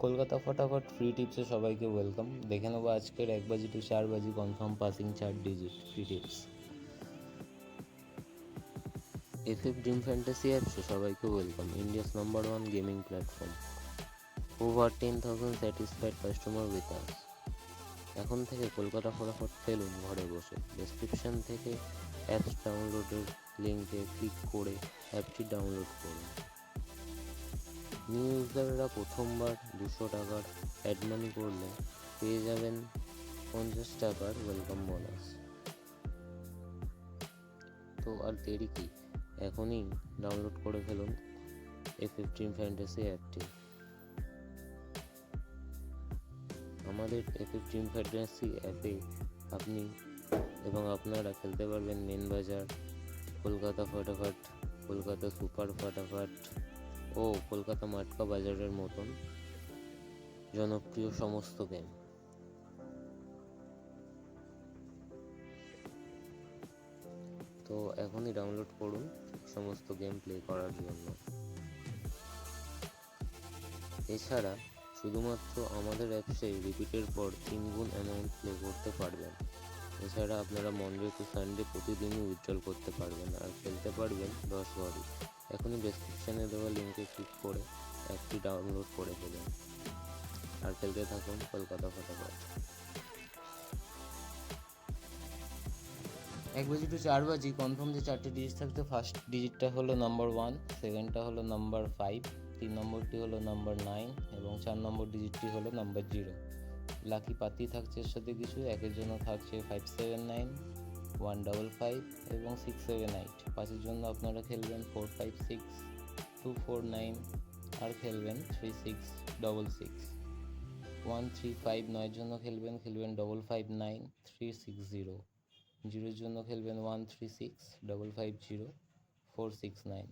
কলকাতা ফটাফট ফ্রি টিপসে সবাইকে ওয়েলকাম। দেখে নেবো আজকের 1 বাজি টু 4 বাজি confirm passing 4 digit free tips. FF dream fantasy অ্যাপসে সবাইকে welcome. India's number 1 gaming platform. Over 10,000 satisfied customer with us. এখন থেকে কলকাতা ফটাফট ফেলুন ঘরে বসে। ডেসক্রিপশন থেকে অ্যাপস ডাউনলোডের লিঙ্কে ক্লিক করে অ্যাপটি ডাউনলোড করুন। নিউ ইউজাররা প্রথমবার 200 টাকার অ্যাড মানি করলে পেয়ে যাবেন 50 টাকার ওয়েলকাম বোনাস। তো আর দেরি কি, এখনই ডাউনলোড করে ফেলুন এফএফ ড্রিম ফ্যান্টাসি অ্যাপটি। আমাদের এফএফ ড্রিম ফ্যান্টাসি অ্যাপে আপনি এবং আপনারা খেলতে পারবেন মেন বাজার, কলকাতা ফটাফট, কলকাতা সুপার ফটাফট ও কলকাতা মাটকা বাজারের মতন জনপ্রিয় সমস্ত গেম। তো এখনই ডাউনলোড করুন সমস্ত গেম প্লে করার জন্য। এছাড়া শুধুমাত্র আমাদের অ্যাপসে রিপিটের পর 3 গুণ অ্যামাউন্ট প্লে করতে পারবেন। এছাড়া আপনারা মনডে টু সানডে প্রতিদিনই উইথড্রল করতে পারবেন আর খেলতে পারবেন 10 ঘড়ি। এখনই ডেসক্রিপশানে দেওয়া লিঙ্কে ক্লিক করে অ্যাপটি ডাউনলোড করে ফেলুন আর খেলতে থাকুন কলকাতা ফটাফট। 1 বাজি টু 4 বাজি কনফার্ম যে 4টে ডিজিট থাকতে ফার্স্ট ডিজিটটা হলো নাম্বার 1, সেকেন্ডটা হলো নাম্বার 5, 3 নম্বরটি হলো নাম্বার 9 এবং 4 নম্বর ডিজিটটি হলো নাম্বার 0। লাকি পাতি থাকছে এর সাথে কিছু, একের জন্য থাকছে 579, 155 এবং 678। 5-এর জন্য আপনারা খেলবেন 456, 249 আর খেলবেন 3666। 135 9-এর জন্য খেলবেন 559, 360। 0-এর জন্য খেলবেন 136 550 469।